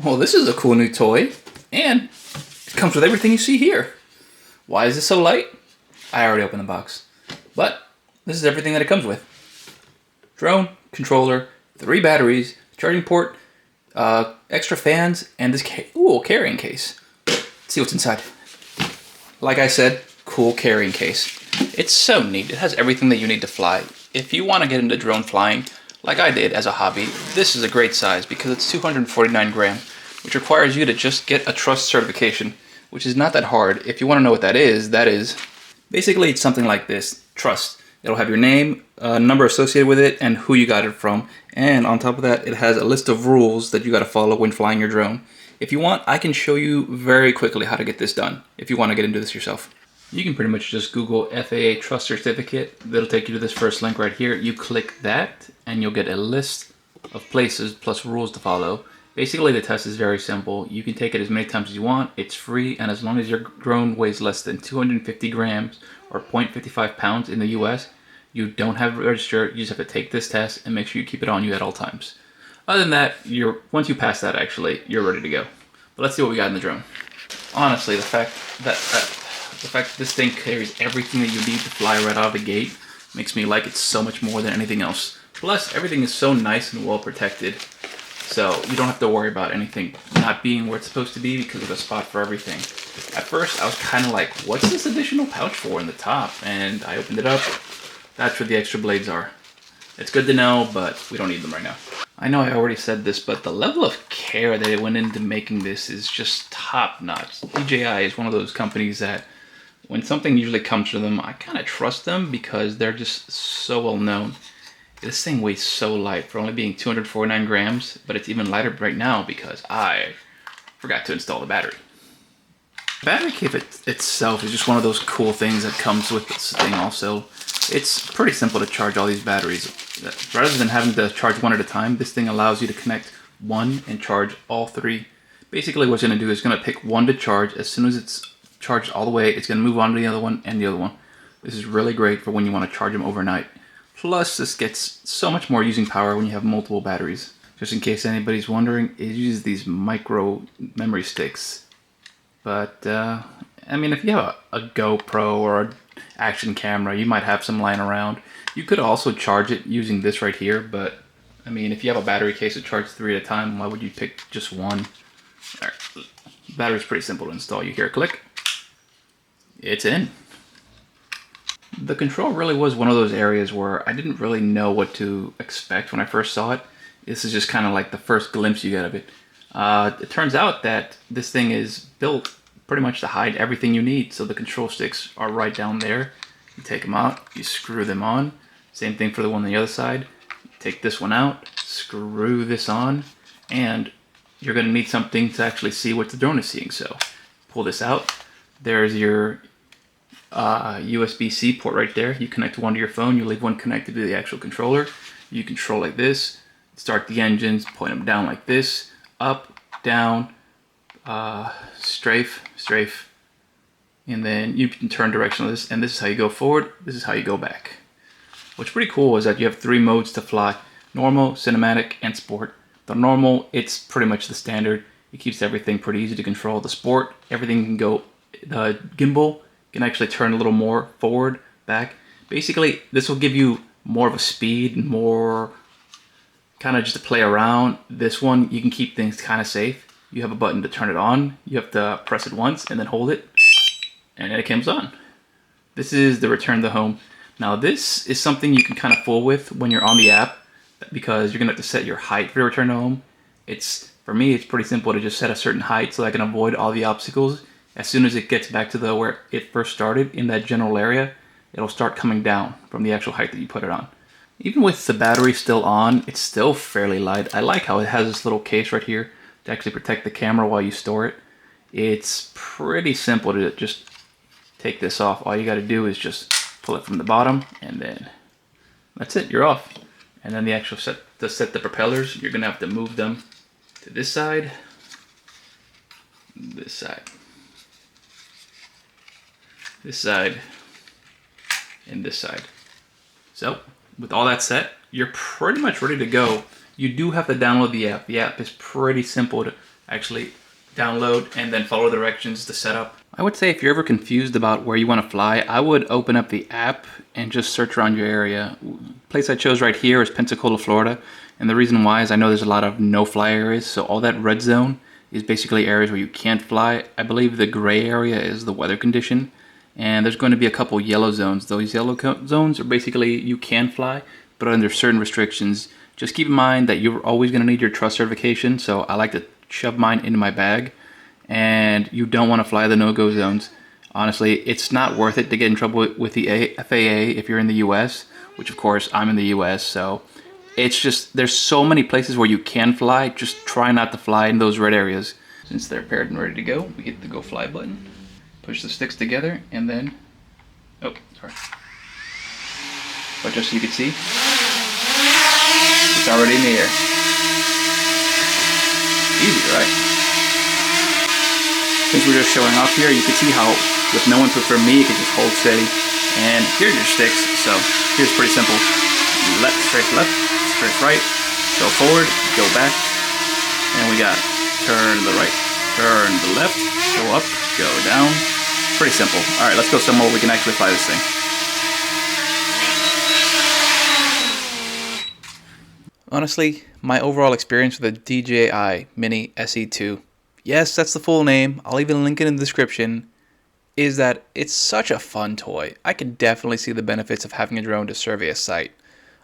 Well, this is a cool new toy, and it comes with everything you see here. Why is this so light? I already opened the box. But this is everything that it comes with. Drone, controller, 3 batteries, charging port, extra fans, and this carrying case. Let's see what's inside. Like I said, cool carrying case. It's so neat. It has everything that you need to fly. If you want to get into drone flying, like I did as a hobby, this is a great size because it's 249 grams, which requires you to just get a trust certification, which is not that hard. If you want to know what that is basically it's something like this, trust. It'll have your name, number associated with it, and who you got it from. And on top of that, it has a list of rules that you got to follow when flying your drone. If you want, I can show you very quickly how to get this done, if you want to get into this yourself. You can pretty much just Google FAA Trust Certificate. That'll take you to this first link right here. You click that, and you'll get a list of places plus rules to follow. Basically, the test is very simple. You can take it as many times as you want. It's free, and as long as your drone weighs less than 250 grams or 0.55 pounds in the US, you don't have to register. You just have to take this test and make sure you keep it on you at all times. Other than that, once you pass that, actually, you're ready to go. But let's see what we got in the drone. Honestly, the fact that this thing carries everything that you need to fly right out of the gate makes me like it so much more than anything else. Plus, everything is so nice and well protected, so you don't have to worry about anything not being where it's supposed to be because of a spot for everything. At first, I was kind of like, what's this additional pouch for in the top? And I opened it up. That's where the extra blades are. It's good to know, but we don't need them right now. I know I already said this, but the level of care that it went into making this is just top notch. DJI is one of those companies that when something usually comes to them, I kind of trust them because they're just so well known. This thing weighs so light for only being 249 grams, but it's even lighter right now because I forgot to install the battery. The battery kit itself is just one of those cool things that comes with this thing also. It's pretty simple to charge all these batteries. Rather than having to charge one at a time, this thing allows you to connect one and charge all 3. Basically what it's going to do is going to pick one to charge. As soon as it's charged all the way, it's going to move on to the other one and the other one. This is really great for when you want to charge them overnight. Plus, this gets so much more using power when you have multiple batteries. Just in case anybody's wondering, it uses these micro memory sticks. But, I mean, if you have a GoPro or an action camera, you might have some lying around. You could also charge it using this right here, but, I mean, if you have a battery case that charges 3 at a time, why would you pick just one? All right. Battery's pretty simple to install. You hear a click. It's in. The control really was one of those areas where I didn't really know what to expect when I first saw it. This is just kind of like the first glimpse you get of it. It turns out that this thing is built pretty much to hide everything you need. So the control sticks are right down there. You take them out, you screw them on. Same thing for the one on the other side. You take this one out, screw this on, and you're going to need something to actually see what the drone is seeing. So pull this out. There's your USB-C port right there. You connect one to your phone, you leave one connected to the actual controller. You control like this, start the engines, point them down like this, up, down, strafe, and then you can turn direction of this, and this is how you go forward, this is how you go back. What's pretty cool is that you have 3 modes to fly: normal, cinematic, and sport. The normal, it's pretty much the standard. It keeps everything pretty easy to control. The sport, everything can go, the gimbal can actually turn a little more forward, back. Basically, this will give you more of a speed, more kind of just to play around. This one, you can keep things kind of safe. You have a button to turn it on. You have to press it once and then hold it, and then it comes on. This is the return to home. Now this is something you can kind of fool with when you're on the app because you're gonna have to set your height for your return to home. For me, it's pretty simple to just set a certain height so I can avoid all the obstacles. As soon as it gets back to where it first started, in that general area, it'll start coming down from the actual height that you put it on. Even with the battery still on, it's still fairly light. I like how it has this little case right here to actually protect the camera while you store it. It's pretty simple to just take this off. All you got to do is just pull it from the bottom, and then that's it, you're off. And then the actual set the propellers, you're gonna have to move them to this side, this side, this side, and this side. So with all that set, you're pretty much ready to go. You do have to download the app. The app is pretty simple actually download and then follow the directions to set up. I would say if you're ever confused about where you want to fly, I would open up the app and just search around your area. The place I chose right here is Pensacola, Florida. And the reason why is I know there's a lot of no-fly areas, so all that red zone is basically areas where you can't fly. I believe the gray area is the weather condition, and there's going to be a couple yellow zones. Those yellow zones are basically you can fly, but under certain restrictions. Just keep in mind that you're always going to need your trust certification, so I like to shove mine into my bag, and you don't want to fly the no-go zones. Honestly, it's not worth it to get in trouble with the FAA if you're in the US, which of course I'm in the US, so it's just, there's so many places where you can fly, just try not to fly in those red areas. Since they're paired and ready to go, we hit the go fly button, push the sticks together, and then, oh, sorry. But just so you can see, it's already in the air. Easy, right? Since we're just showing off here, you can see how, with no input from me, you can just hold steady. And here's your sticks, so here's pretty simple. Left, straight right, go forward, go back, and we got turn to the right, turn to the left, go up, go down. Pretty simple. All right, let's go somewhere we can actually fly this thing. Honestly, my overall experience with the DJI Mini SE2, yes, that's the full name, I'll even link it in the description, is that it's such a fun toy. I can definitely see the benefits of having a drone to survey a site.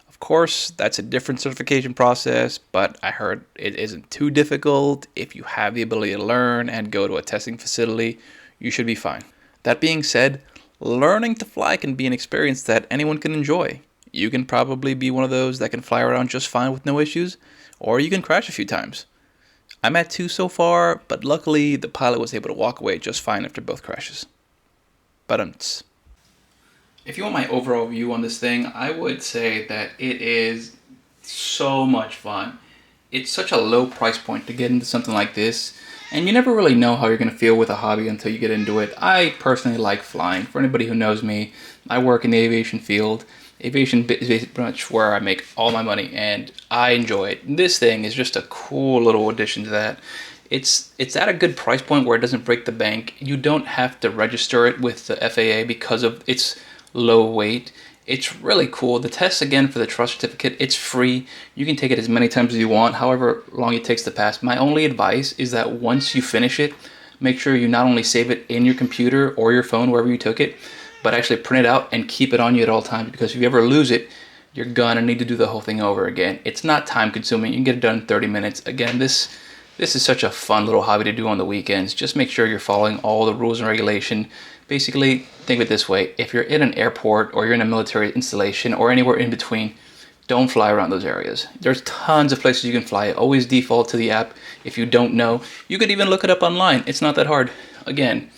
Of course, that's a different certification process, but I heard it isn't too difficult. If you have the ability to learn and go to a testing facility, you should be fine. That being said, learning to fly can be an experience that anyone can enjoy. You can probably be one of those that can fly around just fine with no issues, or you can crash a few times. I'm at 2 so far, but luckily the pilot was able to walk away just fine after both crashes. But if you want my overall view on this thing, I would say that it is so much fun. It's such a low price point to get into something like this, and you never really know how you're going to feel with a hobby until you get into it. I personally like flying. For anybody who knows me, I work in the aviation field. Aviation is pretty much where I make all my money, and I enjoy it. This thing is just a cool little addition to that. It's at a good price point where it doesn't break the bank. You don't have to register it with the FAA because of its low weight. It's really cool. The test, again, for the trust certificate, it's free. You can take it as many times as you want, however long it takes to pass. My only advice is that once you finish it, make sure you not only save it in your computer or your phone, wherever you took it, but actually print it out and keep it on you at all times, because if you ever lose it, you're gonna need to do the whole thing over again. It's not time consuming. You can get it done in 30 minutes. Again, this is such a fun little hobby to do on the weekends. Just make sure you're following all the rules and regulation. Basically, think of it this way. If you're in an airport or you're in a military installation or anywhere in between, don't fly around those areas. There's tons of places you can fly. Always default to the app. If you don't know, you could even look it up online. It's not that hard. Again,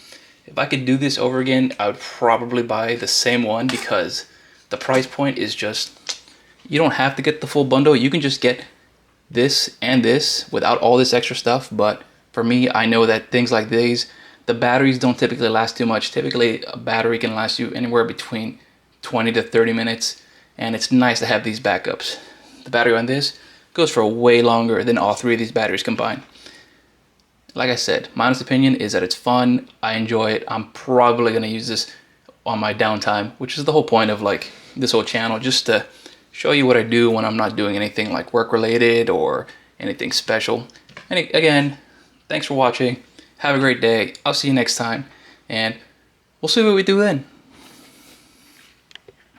if I could do this over again, I would probably buy the same one, because the price point is just, you don't have to get the full bundle. You can just get this and this without all this extra stuff. But for me, I know that things like these, the batteries don't typically last too much. Typically, a battery can last you anywhere between 20 to 30 minutes, and it's nice to have these backups. The battery on this goes for way longer than all three of these batteries combined. Like I said, my honest opinion is that it's fun. I enjoy it. I'm probably going to use this on my downtime, which is the whole point of like this whole channel, just to show you what I do when I'm not doing anything like work related or anything special. And again, thanks for watching. Have a great day. I'll see you next time, and we'll see what we do then.